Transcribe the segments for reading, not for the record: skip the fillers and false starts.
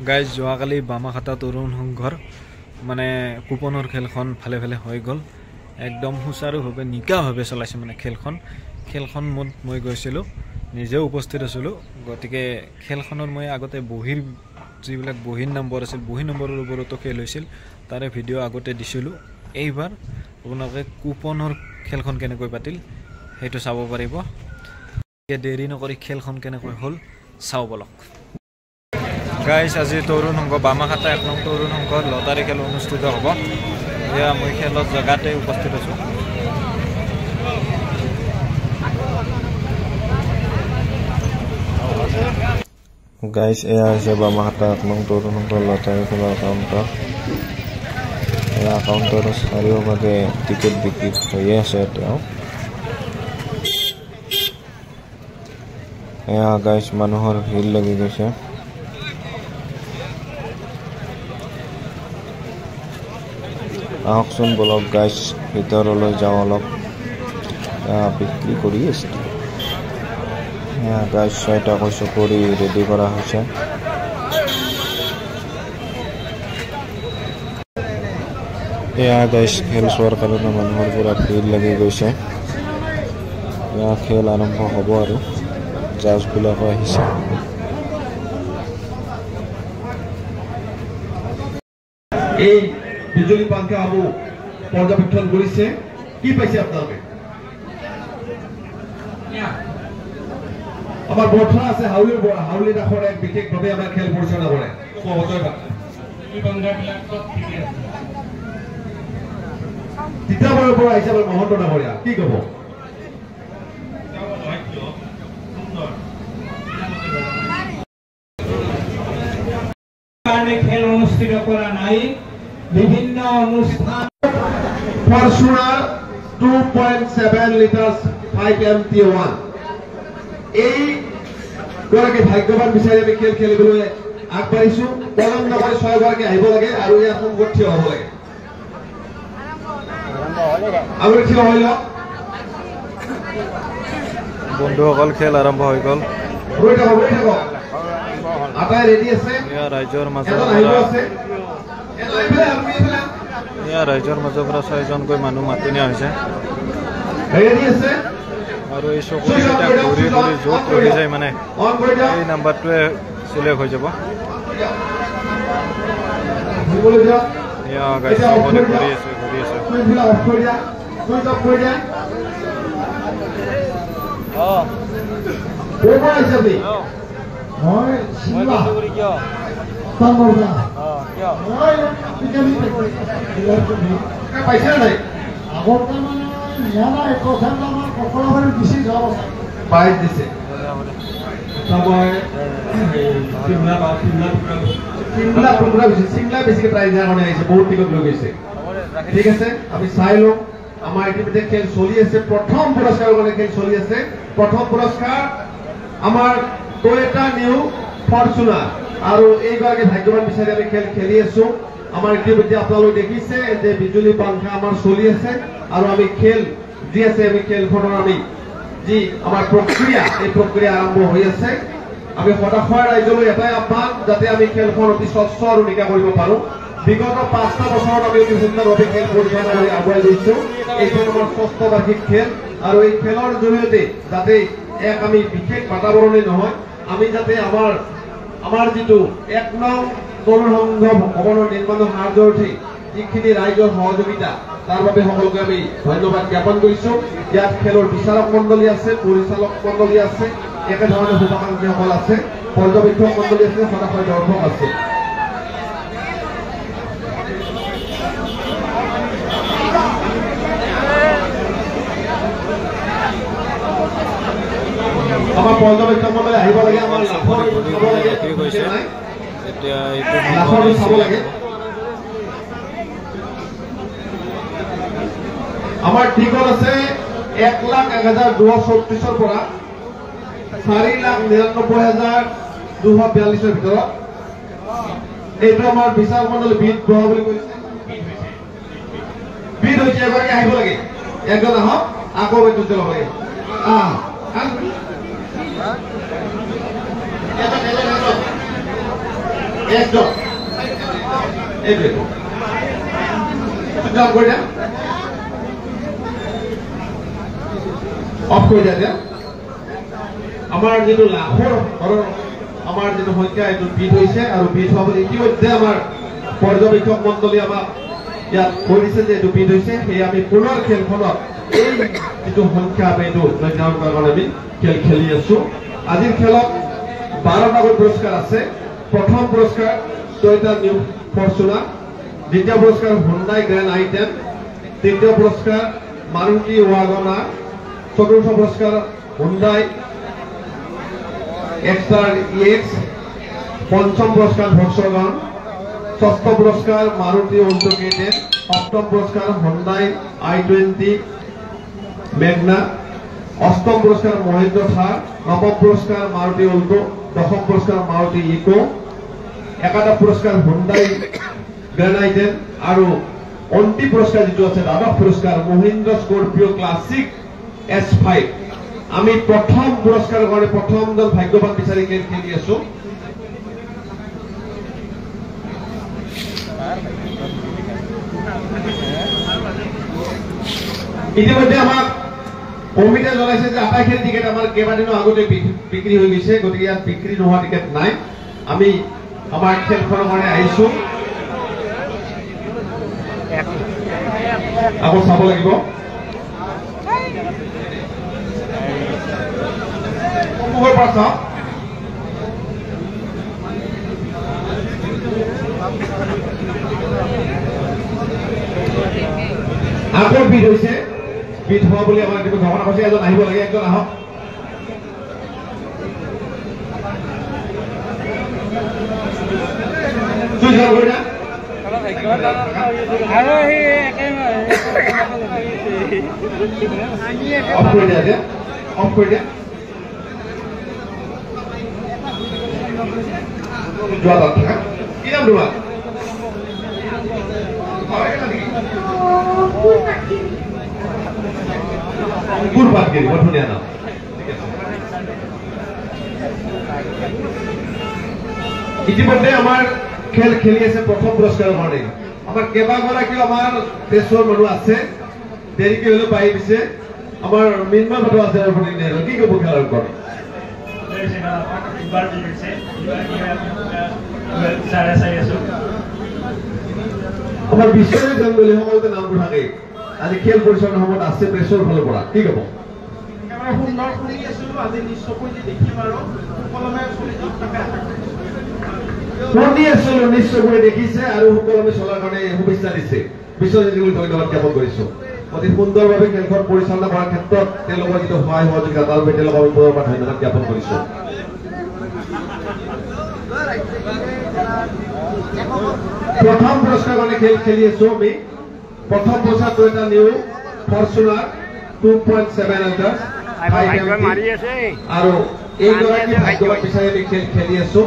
guys যোৱাকালি বামাখাতা তৰুণ সংঘৰ মানে কুপনৰ খেলখন ভালে ভালে হৈ গ'ল একদম সুচাৰুভাৱে নিকাভাৱে চলাইছে মানে খেলখন মই গৈছিলোঁ নিজেও উপস্থিত আছিলোঁ গতিকে খেলখনৰ মই আগতে বহিৰ যিবিলাক বহিৰ নম্বৰ আছিল বহি নম্বৰৰ ওপৰতো খেল হৈছিল তাৰে ভিডিঅ' আগতে দিছিলোঁ এইবাৰ আপোনালোকে কুপনৰ খেলখন কেনেকৈ পাতিল সেইটো চাব পাৰিব দেৰি নকৰি খেলখন কেনেকৈ হ'ল চাও বলক গাইজ আজি তৰুণ সংঘ বামাখাতা 1 নং তৰুণ সংঘৰ লটাৰী খেল অনুষ্ঠিত হ'ব এয়া মই খেলৰ জেগাতে উপস্থিত আছোঁ গাইজ এয়া হৈছে বামাখাতা 1 নং তৰুণ সংঘৰ লটাৰী খেলৰ কাউণ্টাৰ এয়া কাউণ্টাৰৰ চাৰিওভাগে টিকেট বিক্ৰী হৈয়ে আছে এতিয়াও এয়া গাইজ মানুহৰ ভিৰ লাগি গৈছে আহকচোন বলক গাইজ ভিতৰলৈ যাওঁ অলপ বিক্ৰী কৰি আছে গাইজ 6টা কৈছো কৰি ৰেডি কৰা হৈছে এয়া গাইজ খেল চোৱাৰ কাৰণে মানুহৰ পুৰা ভিৰ লাগি গৈছে এয়া খেল আৰম্ভ হ'ব আৰু জাজবিলাকো আহিছে এই বিজুলী পাংখা আবু পৰ্যবেক্ষণ কৰিছে কি পাইছে আপোনালোকে আমাৰ বৰ্ষা আছে হাউলি দাখৰ এক বিশেষভাৱে আমাৰ খেল পৰিচালনা কৰে তিতাবৰৰ পৰা আহিছে আমাৰ মহন্ত ডাঙৰীয়া কি ক'ব খেল অনুষ্ঠিত কৰা নাই বিভিন্ন অনুষ্ঠান ফৰচুনাৰ 2.7 লিটাৰ 5 MT1 এই গৰাকী ভাগ্যবান বিচাৰি আমি খেল খেলিবলৈ আগবাঢ়িছো পলম নকৰি 6 গৰাকী আহিব লাগে আৰু ইয়াত সংগঠন হ'ব লাগে আগৰ থিয় হৈ লওক বন্ধুসকল খেল আৰম্ভ হৈ গ'ল ৰৈ থাকক আটাই ৰেডি আছে এয়া ৰাইজৰ মাজৰ পৰা 6জনকৈ মানুহ মাতি নিয়া হৈছে আৰু এই চকুকেইটা ঘূৰি ঘূৰি য'ত ৰখি যায় মানে এই নাম্বাৰটোৱে চিলেক্ট হৈ যাব এয়া গাইজ সকলোৱে ঘূৰি আছে পাইছে নাই পাই দিছে চিমলা বেছিকে প্ৰাইজ কাৰণে আহিছে বহুত টিকট লৈ গৈছে ঠিক আছে আমি চাই লওঁ আমাৰ ইতিমধ্যে খেল চলি আছে প্ৰথম পুৰস্কাৰৰ কাৰণে খেল চলি আছে প্ৰথম পুৰস্কাৰ আমাৰ টয়োটা নিউ ফৰচুনাৰ আৰু এইগৰাকী ভাগ্যৱান বিচাৰি আমি খেল খেলি আছো আমাৰ ইতিমধ্যে আপোনালোকে দেখিছে যে বিজুলী পাংখা আমাৰ চলি আছে আৰু আমি খেল যি আছে আমি খেলখনৰ আমি যি আমাৰ প্ৰক্ৰিয়া এই প্ৰক্ৰিয়া আৰম্ভ হৈ আছে আমি সদাশয় ৰাইজলৈ এটাই আহ্বান যাতে আমি খেলখন অতি স্বচ্ছ আৰু নিকা কৰিব পাৰো বিগত 5টা বছৰত আমি অতি সুন্দৰভাৱে খেল পৰিচালনা কৰি আগুৱাই গৈছো এইখন আমাৰ 6ষ্ঠ বাৰ্ষিক খেল আৰু এই খেলৰ জৰিয়তে যাতে এক আমি বিশেষ বাতাবৰণে নহয় আমি যাতে আমাৰ যিটো 1 নং তৰুণ সংঘ ভৱনৰ নিৰ্মাণৰ সাহায্যাৰ্থে যিখিনি ৰাইজৰ সহযোগিতা তাৰ বাবে সকলোকে আমি ধন্যবাদ জ্ঞাপন কৰিছো ইয়াত খেলৰ বিচাৰক মণ্ডলী আছে পৰিচালক মণ্ডলী আছে একেধৰণে শুভাকাংক্ষীসকল আছে পৰ্যবেক্ষক মণ্ডলী আছে সদাশয় দৰ্শক আছে আমাৰ পৰ্যবেক্ষক মণ্ডলী আহিব লাগে আমাৰ লাভৰ চাব লাগে এতিয়া এইটো চাব লাগে আমাৰ টিকট আছে 1,01,234 পৰা 4,99,242 ভিতৰত এইটো আমাৰ বিচাৰক মণ্ডলী বিদ বহা বুলি কৈছে বিদ হৈছে এগৰাকী আহিব লাগে একজন আহক আকৌ এইটো যাব লাগে একজন এইটো কাম কৰি দিয়া অফ কৰি দিয়া আমাৰ যেটো লাখৰ আমাৰ যেটো সংখ্যা এইটো বিধ হৈছে আৰু বিধ হোৱা বুলি ইতিমধ্যে আমাৰ পৰ্যবেক্ষক মণ্ডলী আমাক ইয়াত কৈ দিছে যে এইটো বিধ হৈছে সেই আমি পুনৰ খেলখনত এই যেটো সংখ্যা আমি এইটো নিৰ্ধাৰণ কৰাৰ কাৰণে আমি খেল খেলি আছো আজিৰ খেলত 12টা পুৰস্কাৰ আছে প্ৰথম পুৰস্কাৰ টয়োটা নিউ ফৰচুনাৰ দ্বিতীয় পুৰস্কাৰ হুন্ডাই গ্ৰেণ্ড আই10 তৃতীয় পুৰস্কাৰ মাৰুতি ৱাগনাৰ চতুৰ্থ পুৰস্কাৰ হুন্ডাই এক্সটাৰ ইএক্স পঞ্চম পুৰস্কাৰ ভক্সৱাগন ষষ্ঠ পুৰস্কাৰ মাৰুতি অল্টো K10 সপ্তম পুৰস্কাৰ হুন্ডাই i20 মেগনা অষ্টম পুৰস্কাৰ মহিন্দ্ৰা থাৰ নৱম পুৰস্কাৰ মাৰুতি অল্টো দশম পুৰস্কাৰ মাৰুতি ইকো একাদশ পুৰস্কাৰ হুন্ডাই গ্ৰেণ্ড আই10 আৰু অন্তিম পুৰস্কাৰ যেটো আছে দ্বাদশ পুৰস্কাৰ মহিন্দ্ৰা স্কৰপিঅ ক্লাছিক S5 আমি প্ৰথম পুৰস্কাৰৰ কাৰণে প্ৰথমজন ভাগ্যৱান বিচাৰি খেলি আছো ইতিমধ্যে আমাক কমিটিয়ে জনাইছে যে আটাইখিনি টিকেট আমাৰ কেইবাদিনৰ আগতে বিক্ৰী হৈ গৈছে গতিকে ইয়াত বিক্ৰী নোহোৱা টিকেট নাই আমি আমাৰ খেলখনৰ কাৰণে আহিছো আকৌ চাব লাগিব সন্মুখৰ পৰা চাওক আকৌ বিধ হৈছে বিধ হোৱা বুলি আমাৰ ঘোষণা কৰিছে এজন আহিব লাগে একজন আহক অফ কৰি দিয়া যোৱা তাত থাকা কি নাম তোমাৰ কুৰপাতগিৰি বৰ ধুনীয়া নাম ইতিমধ্যে আমাৰ খেল খেলি আছে প্ৰথম পুৰস্কাৰৰ কাৰণে আমাৰ কেইবাগৰাকীও আমাৰ দেশৰ মানুহ আছে দেৰিকে হলেও পাই দিছে আমাৰ মিনময় মানুহ আছে কি ক'ব খেলৰ ওপৰত আমাৰ বিশ্বজিৎ গাংগুলী সকলোতে নামবোৰ থাকে আজি খেল পৰিচালনাৰ সময়ত আছে প্ৰেছৰ ফালৰ পৰা কি ক'ব সুন্দৰ শুনি আছো আজি নিশ্চয়কৈ দেখিম আৰু সকলোৱে শুনি আছো নিশ্চয়কৈ দেখিছে আৰু সকলোৱে চলাৰ কাৰণে শুভেচ্ছা দিছে বিশ্বজিৎ গাংগুলী ধন্যবাদ জ্ঞাপন কৰিছো অতি সুন্দৰভাৱে খেলখন পৰিচালনা কৰাৰ ক্ষেত্ৰত তেওঁলোকৰ যিটো সহায় সহযোগিতা তাৰ বাবে তেওঁলোকক আমি পুনৰ ধন্যবাদ জ্ঞাপন কৰিছো প্ৰথম পুৰস্কাৰ কাৰণে খেল খেলি আছো আমি প্ৰথম পুৰস্কাৰ টয়োটা নিউ ফৰচুনাৰ 2.7 লিটাৰ আৰু এইগৰাকী ভাগ্যৱান বিচাৰি আমি খেল খেলি আছো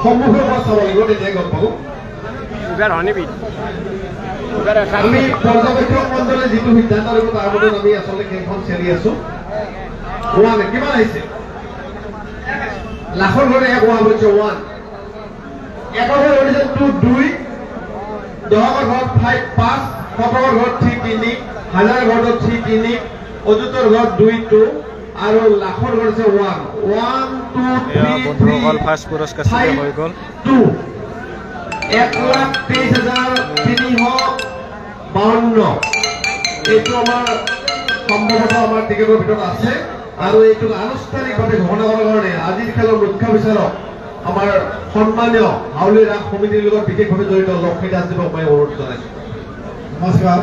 সম্মুখৰ পৰা চাব লাগিব তেতিয়া গম পাব আমি পৰ্যবেক্ষক মণ্ডলে যিটো সিদ্ধান্ত ল'ব তাৰ মতে আমি আচলতে খেলখন খেলি আছো কিমান আহিছে লাখৰ ঘৰে এক হোৱা হৈছে 1 একৰ ঘৰ হৈছে 2 দহকৰ ঘৰত 5 5 শতকৰ ঘৰত 3 3 হাজাৰ ঘৰত 3 3 অযুতৰ ঘৰত 2 আৰু লাখৰ ঘৰ হৈছে 1 2 3 ফাৰ্ষ্ট পুৰস্কাৰ হৈ গ'ল 2 1,23,352 এইটো আমাৰ সম্ভৱতঃ আমাৰ টিকেটৰ ভিতৰত আছে আৰু এইটো আনুষ্ঠানিকভাৱে ঘোষণা কৰাৰ কাৰণে আজিৰ খেলৰ মুখ্য বিচাৰক আমাৰ সন্মানীয় হাউলি ৰাস সমিতিৰ লগত বিশেষভাৱে জড়িত লক্ষী দাসদেৱক মই অনুৰোধ জনাইছো নমস্কাৰ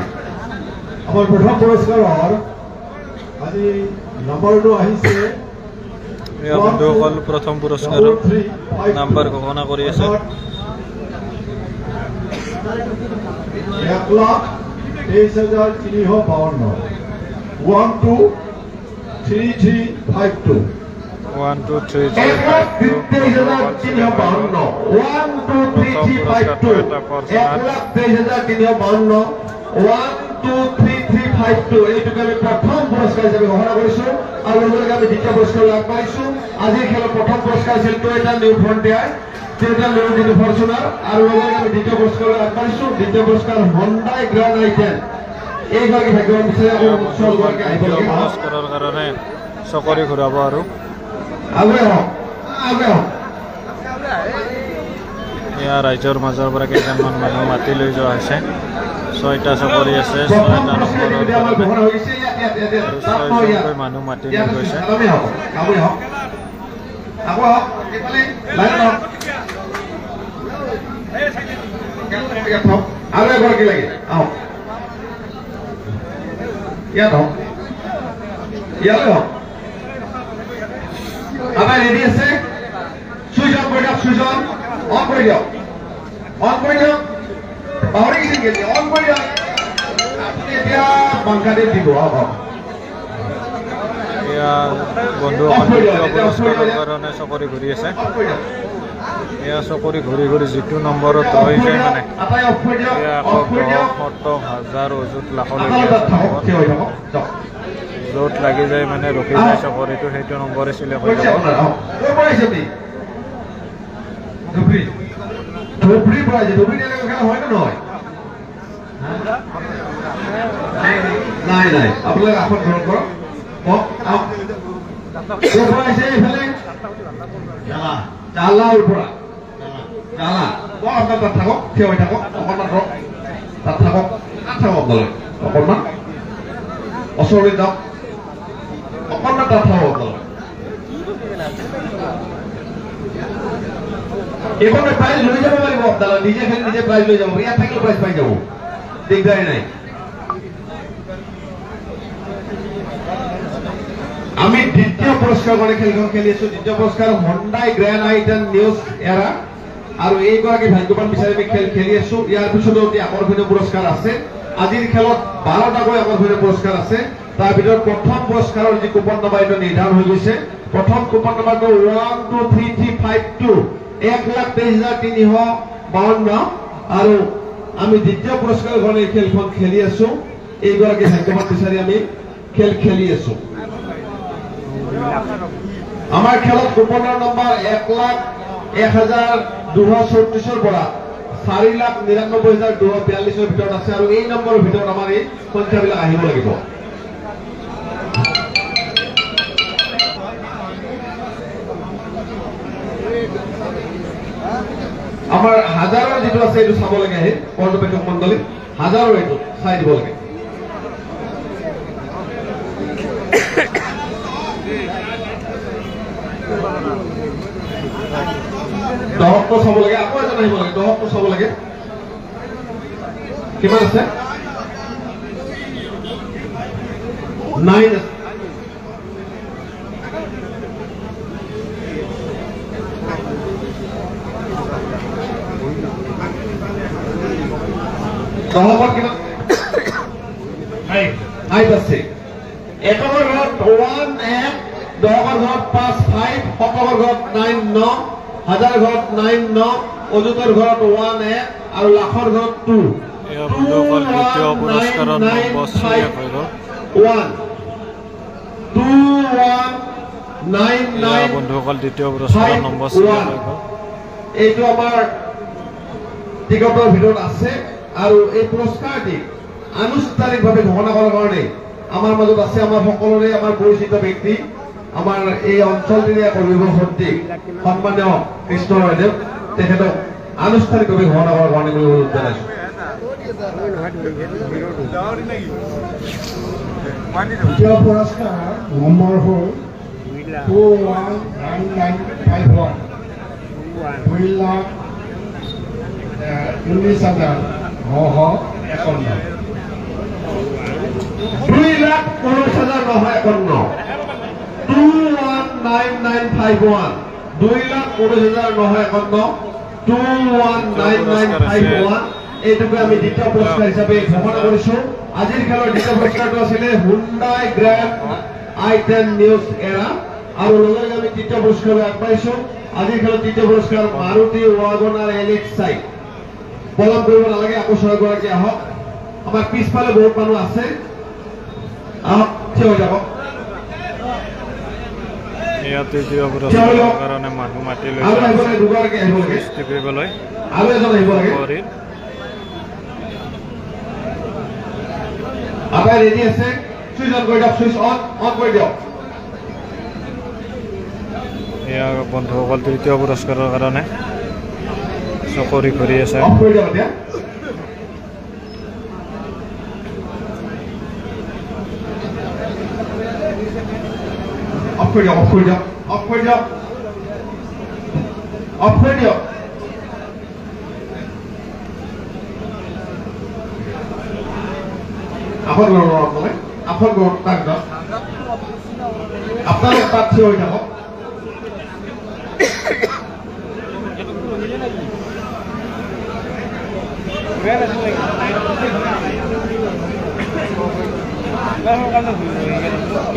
আমাৰ প্ৰথম পুৰস্কাৰৰ আজি নম্বৰটো আহিছে বন্ধুসকল প্ৰথম পুৰস্কাৰৰ নাম্বাৰ ঘোষণা কৰি আছে 1,23,352 23,352 123352 1 2 3 এইটোকে আমি প্ৰথম পুৰস্কাৰ হিচাপে ঘোষণা কৰিছো আৰু লগতে আমি দ্বিতীয় পুৰস্কাৰ লাভ কৰিছো আজিৰ খেলৰ প্ৰথম পুৰস্কাৰ আছিল Toyota new frontier Toyota new Fortuner আৰু লগতে আমি দ্বিতীয় পুৰস্কাৰ লাভ কৰিছো দ্বিতীয় পুৰস্কাৰ হণ্ডাই গ্ৰাণ্ড আইটেন এইগৰাকী ভাগ্যৱান বিচাৰি আহিব লাগে পুৰস্কাৰৰ কাৰণে চকৰি ঘূৰাব আৰু আগুৱাই হওক এয়া ৰাইজৰ মাজৰ পৰা কেইজনমান মানুহ মাতি লৈ যোৱা হৈছে 6টা চকৰি আছে 6টা নম্বৰৰ আৰু 6জনকৈ মানুহ মাতি লৈ গৈছে আৰু এগৰাকী লাগে আহক ইয়াত হওক ইয়ালৈ হওক আমাৰ ৰেডি আছে চুইচ অন কৰি দিয়ক চুইচ অন কৰি দিয়ক পাহৰি গৈছিল কেতিয়া অন কৰি দিয়ক আপুনি এতিয়া বাংকাতে দিব এয়া বন্ধুসকল পুৰস্কাৰৰ কাৰণে চকৰি ঘূৰি আছে এয়া চকৰি ঘূৰি ঘূৰি যিটো নম্বৰত ৰৈ যায় মানে এয়া আকৌ 10,000 অযুত লাখলৈকে য'ত লাগি যায় মানে ৰখি যায় চকৰিটো সেইটো নম্বৰে চিলেক্ট হৈ যাব নাই নাই আপোনালোকে আসন গ্ৰহণ কৰক জালাৰ পৰা জালা আপোনাৰ তাত থাকক থিয় হৈ থাকক অকণমান ৰক তাত থাকক আপোনালোকে অকণমান ওচৰলৈ যাওক অকণমান তাত থাকক আপোনালোকে এইখন প্ৰাইজ লৈ যাব পাৰিব আপোনালোকে নিজে খেলি নিজে প্ৰাইজ লৈ যাব ইয়াত থাকিলেও প্ৰাইজ পাই যাব দিগদাৰী নাই আমি দ্বিতীয় পুৰস্কাৰ কাৰণে খেলখন খেলি আছো দ্বিতীয় পুৰস্কাৰ হণ্ডাই গ্ৰেণ্ড আইটেন নিউজ এৰা আৰু এইগৰাকী ভাগ্যৱান বিচাৰি আমি খেল খেলি আছো ইয়াৰ পিছতো অতি আকৰ্ষণীয় পুৰস্কাৰ আছে আজিৰ খেলত 12টাকৈ আকৰ্ষণীয় পুৰস্কাৰ আছে তাৰ ভিতৰত প্ৰথম পুৰস্কাৰৰ যি কুপন নম্বৰ এইটো নিৰ্ধাৰণ হৈ গৈছে প্ৰথম কুপন নম্বৰটো 123352 1,23,352 আৰু আমি দ্বিতীয় পুৰস্কাৰ কাৰণে এই খেলখন খেলি আছো এইগৰাকী ভাগ্যৱান বিচাৰি আমি খেল খেলি আছো আমাৰ খেলত কুপনৰ নম্বৰ 1,01,234 পৰা 4,99,242 ভিতৰত আছে আৰু এই নম্বৰৰ ভিতৰত আমাৰ এই সংখ্যাবিলাক আহিব লাগিব আমাৰ হাজাৰৰ যিটো আছে এইটো চাব লাগে আহি পৰ্যবেক্ষক মণ্ডলী হাজাৰৰ এইটো চাই দিব লাগে দহটো চাব লাগে আকৌ এজন আহিব লাগে দহটো চাব লাগে কিমান আছে 9 আছে দহৰ কিমান 8 আছে একৰ ঘৰত 1 1 দহৰ ঘৰত 5 5 শতকৰ ঘৰত 9 9 হাজাৰ ঘৰত 9 9 অযুতৰ ঘৰত 1 1 আৰু লাখৰ ঘৰত 2 দ্বিতীয় পুৰস্কাৰৰ নম্বৰ চিলেক্ট হৈ গ'ল 1 2 1 9 9 বন্ধুসকল দ্বিতীয় পুৰস্কাৰৰ নম্বৰ চিলেক্ট হৈ গ'ল এইটো আমাৰ টিকটৰ ভিতৰত আছে আৰু এই পুৰস্কাৰটি আনুষ্ঠানিকভাৱে ঘোষণা কৰাৰ কাৰণে আমাৰ মাজত আছে আমাৰ সকলোৰে আমাৰ পৰিচিত ব্যক্তি আমাৰ এই অঞ্চলটিৰে পৰিৱেশ সন্ত্ৰী সন্মানীয় কৃষ্ণ ৰায়দেৱ তেখেতক আনুষ্ঠানিকভাৱে ঘোষণা কৰাৰ কাৰণে মই অনুৰোধ জনাইছো দ্বিতীয় পুৰস্কাৰ নম্বৰ হ'ল 2,19,51 2,19,951 2,19,951 2,19,951 2,19,951 2,19,951 এইটুকু আমি দ্বিতীয় পুরস্কার হিসাবে ঘোষণা কৰিছো আজিৰ খেলৰ দ্বিতীয় পুৰস্কাৰটো আছিল হুন্ডাই গ্ৰ্যান্ড i10 নিউজ এৰা আৰু লগতে আমি তৃতীয় পুৰস্কাৰলৈ আগবাঢ়িছো আজিৰ খেলৰ তৃতীয় পুৰস্কাৰ মাৰুতি ৱাগনাৰ এলেক্সাই পলম কৰিব নালাগে আকৌ ছয়গৰাকী আহক আমাৰ পিছফালে বহুত মানুহ আছে আহক থিয় হৈ যাব তৃতীয় পুৰস্কাৰৰ কাৰণে মানুহ মাতি লৈ আৰু এজনে দুগৰাকী আহিব লাগে টিপিবলৈ আৰু এজন আহিব লাগে আবাই ৰেডি আছে সুইচ অন কৰি দিয়ক সুইচ অন কৰি দিয়ক এয়া বন্ধুসকল তৃতীয় পুৰস্কাৰৰ কাৰণে চকৰি ঘূৰি আছে অফ কৰি দিয়ক এতিয়া অফ কৰি দিয়ক অফ কৰি দিয়ক অফ কৰি দিয়ক অফ কৰি দিয়ক আফৰ গৰম আপোনালোকে আফৰ গৰম তাক দিয়ক আপোনালোকে তাত থিয় হৈ থাকক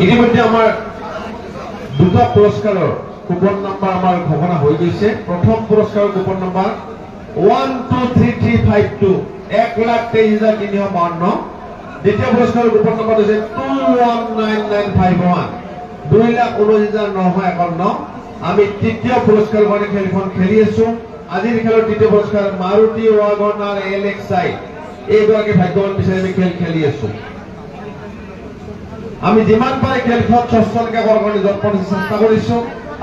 ইতিমধ্যে আমাৰ দুটা পুৰস্কাৰৰ কুপন নাম্বাৰ আমাৰ ঘোষণা হৈ গৈছে প্ৰথম পুৰস্কাৰৰ কুপন নাম্বাৰ 123352 1,23,352 দ্বিতীয় পুৰস্কাৰৰ কুপন নম্বৰ হৈছে 219951 2,19,951 আমি তৃতীয় পুৰস্কাৰৰ কাৰণে খেলখন খেলি আছো আজিৰ খেলৰ তৃতীয় পুৰস্কাৰ মাৰুতি ৱাগনাৰ এলেক্সাই এইগৰাকী ভাগ্যৱান বিচাৰি আমি খেল খেলি আছো আমি যিমান পাৰে খেলখন স্বচ্ছলকে কৰাৰ কাৰণে যৎপৰ চেষ্টা কৰিছো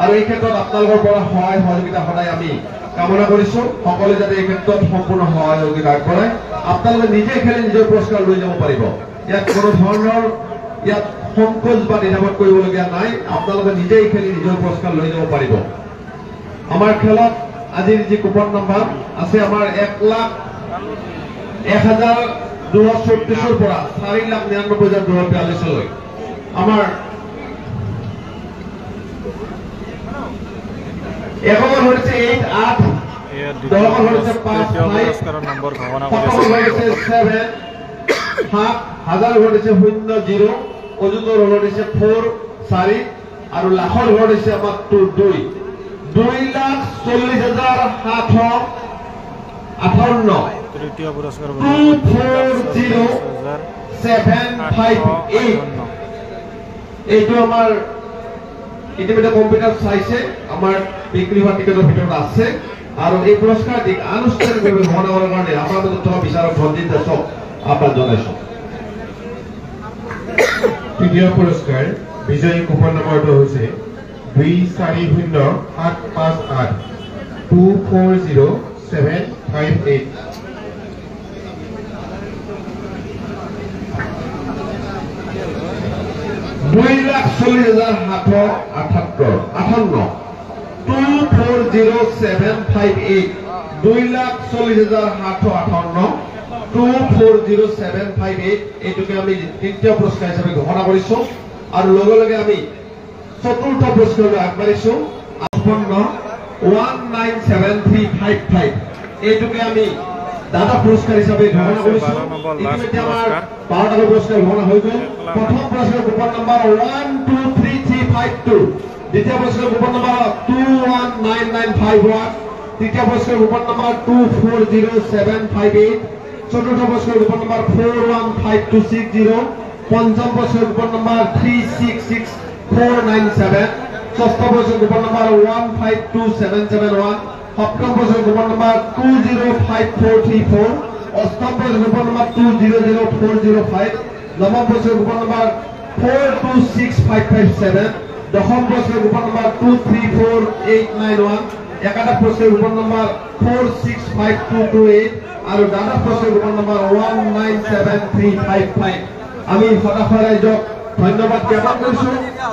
আৰু এই ক্ষেত্ৰত আপোনালোকৰ পৰা সহায় সহযোগিতা সদায় আমি কামনা কৰিছো সকলোৱে যাতে এই ক্ষেত্ৰত সম্পূৰ্ণ সহায় সহযোগিতা আগবঢ়ায় আপোনালোকে নিজে খেলি নিজৰ পুৰস্কাৰ লৈ যাব পাৰিব ইয়াত কোনো ধৰণৰ ইয়াত সংকোচ বা দ্বিধাবোধ কৰিবলগীয়া নাই আপোনালোকে নিজেই খেলি নিজৰ পুৰস্কাৰ লৈ যাব পাৰিব আমাৰ খেলত আজিৰ যি কুপন নম্বৰ আছে আমাৰ 1,0234 পৰা 4,99,242 লৈ আমাৰ একক হৈছে 8 দলক হৈছে 5 পুৰস্কাৰৰ নম্বৰ ঘোষণা কৰি হৈছে 7 হাজাৰ হৈছে 0 অজুতৰ হৈছে 4 4 আৰু লাখৰ হৈছে আমাৰ 2 2,40,758 তৃতীয় পুৰস্কাৰ 2,40,758 এইটো আমাৰ ইতিমধ্যে কম্পিউটাৰ চাইছে আমাৰ বিক্ৰী হোৱা টিকেটৰ ভিতৰত আছে আৰু এই পুৰস্কাৰ দিক আনুষ্ঠানিকভাৱে ঘোষণা কৰাৰ কাৰণে আমাৰ মাজত থকা বিচাৰক ভঞ্জিত দাসক আহ্বান জনাইছো তৃতীয় পুৰস্কাৰ বিজয়ী কুপন নম্বৰটো হৈছে 2,40,758 2,40,758 2,40,758 2,40,758 2,40,758 2,40,758 এইটোকে আমি তৃতীয় পুৰস্কাৰ হিচাপে ঘোষণা কৰিছো আৰু লগে লগে আমি চতুৰ্থ পুৰস্কাৰলৈ আগবাঢ়িছো 197355 এইটোকে আমি দাদা পুৰস্কাৰ হিচাপে ঘোষণা কৰিছো ইতিমধ্যে আমাৰ 12টা পুৰস্কাৰ ঘোষণা হৈ গ'ল প্ৰথম পুৰস্কাৰ কুপন নম্বৰ 123352 দ্বিতীয় পুৰস্কাৰ কুপন নম্বৰ 219951 তৃতীয় পুৰস্কাৰ কুপন নম্বৰ 2,40,758 চতুৰ্থ পুৰস্কাৰ কুপন নম্বৰ 4,15,260 পঞ্চম পুৰস্কাৰ কুপন নম্বৰ 3,66,497 ষষ্ঠ পুৰস্কাৰ কুপন নম্বৰ 1,52,771 সপ্তম পুৰস্কাৰ কুপন নম্বৰ 2,05,434 অষ্টম পুৰস্কাৰ কুপন নম্বৰ 2,00,405 নৱম পুৰস্কাৰ কুপন নম্বৰ 4,26,557 দশম পুৰস্কাৰ কুপন নম্বৰ 2,34,891 একাদশ পুৰস্কাৰ কুপন নম্বৰ 4,65,228 আৰু দ্বাদশ পুৰস্কাৰ কুপন নম্বৰ 1,97,355 আমি হতাশা ৰাইজক ধন্যবাদ জ্ঞাপন কৰিছো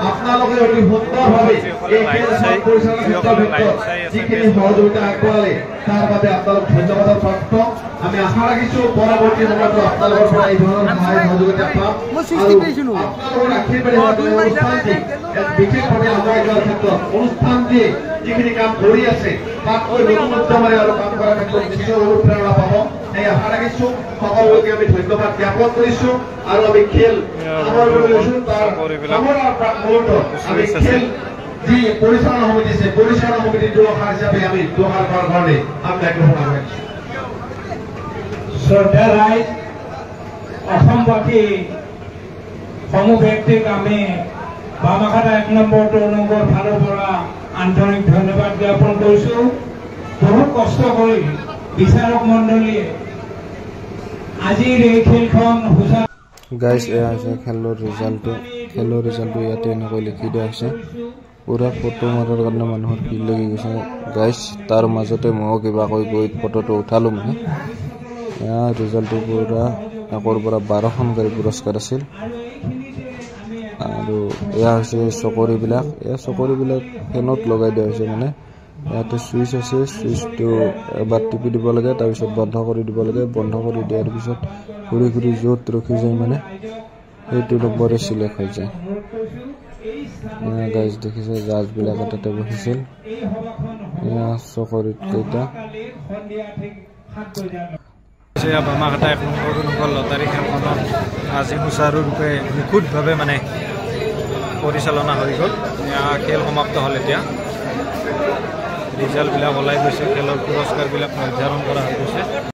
আপোনালোকে অতি সুন্দৰভাৱে এই খেলখন পৰিচালনাৰ ক্ষেত্ৰত যিখিনি সহযোগিতা আগবঢ়ালে তাৰ বাবে আপোনালোক ধন্যবাদৰ প্ৰাপ্ত আমি আশা ৰাখিছো পৰৱৰ্তী সময়তো আপোনালোকৰ পৰা এই ধৰণৰ সহায় সহযোগিতা পাম আপোনালোকৰ আশীৰ্বাদে অনুষ্ঠানটি এক বিশেষভাৱে আগুৱাই যোৱাৰ ক্ষেত্ৰত অনুষ্ঠানটিয়ে যিখিনি কাম কৰি আছে তাতকৈ নতুন উদ্যমেৰে আৰু কাম কৰাৰ ক্ষেত্ৰত নিশ্চয় অনুপ্ৰেৰণা পাব এই আশা ৰাখিছোঁ সকলোকে আমি ধন্যবাদ জ্ঞাপন কৰিছোঁ আৰু আমি খেল আমাৰ আমি খেল যি পৰিচালনা সমিতি আছে পৰিচালনা সমিতিৰ দুআষাৰ হিচাপে আমি দুআষাৰ কৰাৰ কাৰণে আমি আগ্ৰহ ৰাখিছোঁ শ্ৰদ্ধা ৰাইজ অসমবাসী সমূহ ব্যক্তিক আমি বামাখাটা 1 নম্বৰ তৰুণৰ ফালৰ পৰা আন্তৰিক ধন্যবাদ জ্ঞাপন কৰিছোঁ বহুত কষ্ট কৰি বিচাৰক মণ্ডলীয়ে আজিৰ এই খেলখন হুঁচা গাইজ এয়া হৈছে খেলৰ ৰিজাল্টটো ইয়াতে এনেকৈ লিখি দিয়া হৈছে পুৰা ফটো মাৰাৰ কাৰণে মানুহৰ ভিৰ লাগি গৈছে গাইজ তাৰ মাজতে ময়ো কিবা কৈ গৈ ফটোটো উঠালোঁ মানে এয়া ৰিজাল্টটো পুৰা একৰ পৰা 12খন গাড়ী পুৰস্কাৰ আছিল আৰু এয়া হৈছে চকৰিবিলাক এই চকৰিবিলাক ফেনত লগাই দিয়া হৈছে মানে ইয়াতে সুইচ আছে সুইচটো এবাৰ টিপি দিব লাগে তাৰপিছত বন্ধ কৰি দিব লাগে বন্ধ কৰি দিয়াৰ পিছত ঘূৰি ঘূৰি য'ত ৰখি যায় মানে সেইটো নম্বৰে চিলেক্ট হৈ যায় গাইজ দেখিছে জাজবিলাক তাতে বহিছিল এয়া চকৰিত কেইটা বামাখাটা 1 নম্বৰ লটাৰী খেলখনত আজি সুচাৰুৰূপে নিখুঁতভাৱে মানে পৰিচালনা হৈ গ'ল খেল সমাপ্ত হ'ল এতিয়া ৰিজাল্টবিলাক ওলাই গৈছে খেলৰ পুৰস্কাৰবিলাক নিৰ্ধাৰণ কৰা হৈ গৈছে